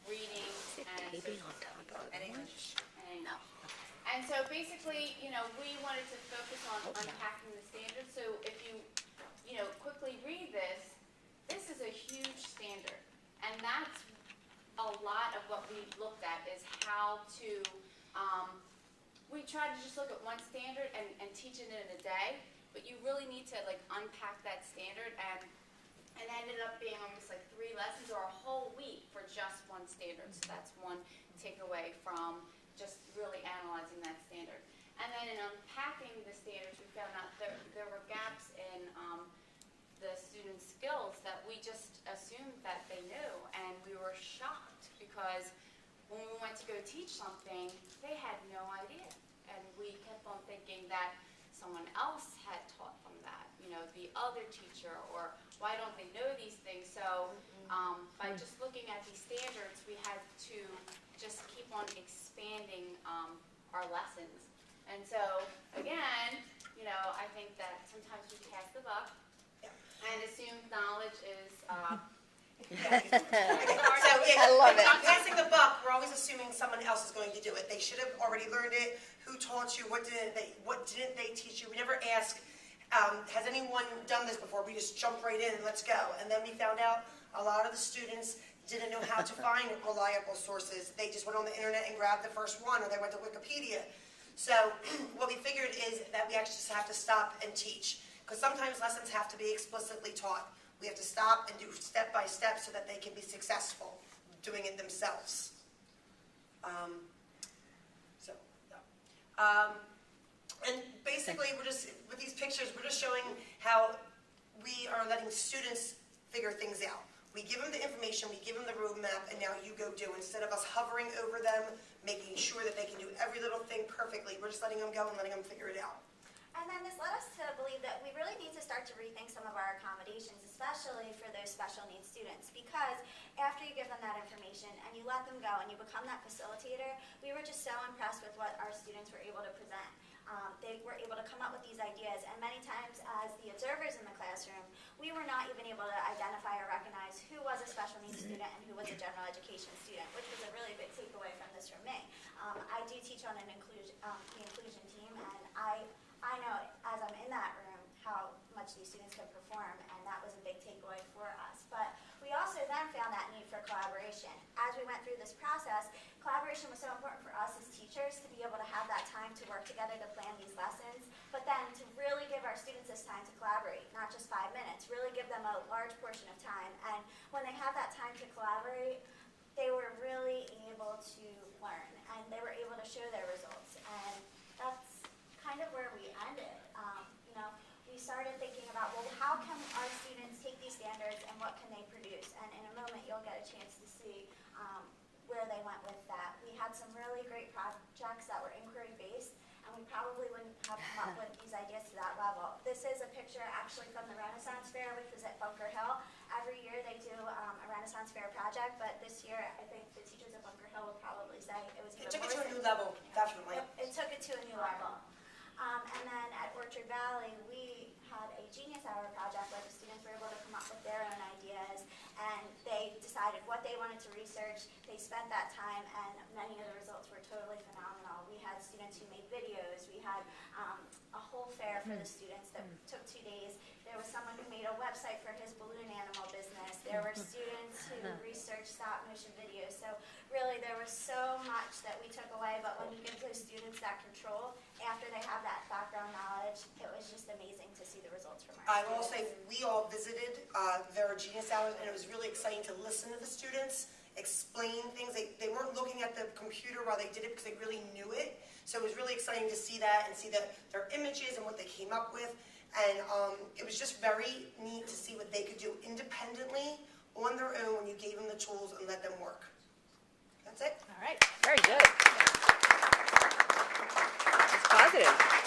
reading, and Taping social on top studies, of and it. English. And so basically, we wanted to focus on unpacking the standards. So if you quickly read this, this is a huge standard. And that's a lot of what we looked at is how to, we tried to just look at one standard and teach it in a day, but you really need to unpack that standard, and it ended up being almost like 3 lessons or a whole week for just one standard. So that's one takeaway from just really analyzing that standard. And then in unpacking the standards, we found out there were gaps in the students' skills that we just assumed that they knew, and we were shocked because when we went to go teach something, they had no idea, and we kept on thinking that someone else had taught them that, the other teacher, or why don't they know these things? So by just looking at these standards, we had to just keep on expanding our lessons. And so again, I think that sometimes we pass the buck and assume knowledge is I love it. Passing the buck, we're always assuming someone else is going to do it. They should have already learned it. Who taught you? What didn't they teach you? We never ask, has anyone done this before? We just jump right in and let's go. And then we found out a lot of the students didn't know how to find reliable sources. They just went on the internet and grabbed the first one, or they went to Wikipedia. So what we figured is that we actually just have to stop and teach, because sometimes lessons have to be explicitly taught. We have to stop and do step by step so that they can be successful doing it themselves. And basically, we're just, with these pictures, we're just showing how we are letting students figure things out. We give them the information, we give them the roadmap, and now you go do. Instead of us hovering over them, making sure that they can do every little thing perfectly, we're just letting them go and letting them figure it out. And then this led us to believe that we really need to start to rethink some of our accommodations, especially for those special needs students, because after you give them that information and you let them go and you become that facilitator, we were just so impressed with what our students were able to present. They were able to come up with these ideas, and many times as the observers in the classroom, we were not even able to identify or recognize who was a special needs student and who was a general education student, which was a really big takeaway from this from me. I do teach on the inclusion team, and I know as I'm in that room how much these students can perform, and that was a big takeaway for us. But we also then found that need for collaboration. As we went through this process, collaboration was so important for us as teachers to be able to have that time to work together to plan these lessons, but then to really give our students this time to collaborate, not just 5 minutes, really give them a large portion of time. And when they have that time to collaborate, they were really able to learn, and they were able to show their results. And that's kind of where we ended. We started thinking about, well, how can our students take these standards and what can they produce? And in a moment, you'll get a chance to see where they went with that. We had some really great projects that were inquiry-based, and we probably wouldn't have come up with these ideas to that level. This is a picture actually from the Renaissance Fair, which was at Bunker Hill. Every year they do a Renaissance Fair project, but this year I think the teachers at Bunker Hill will probably say it was even It took more it to a new level, definitely. It took it to a new level. And then at Orchard Valley, we had a Genius Hour project where the students were able to come up with their own ideas, and they decided what they wanted to research. They spent that time, and many of the results were totally phenomenal. We had students who made videos. We had a whole fair for the students that took 2 days. There was someone who made a website for his balloon animal business. There were students who researched stop motion videos. So really there was so much that we took away, but when you give those students that control, after they have that background knowledge, it was just amazing to see the results from our I will students. say we all visited their Genius Hours, and it was really exciting to listen to the students explain things. They weren't looking at the computer while they did it because they really knew it. So it was really exciting to see that and see their images and what they came up with. And it was just very neat to see what they could do independently on their own when you gave them the tools and let them work. That's it. All right, very good. It's positive.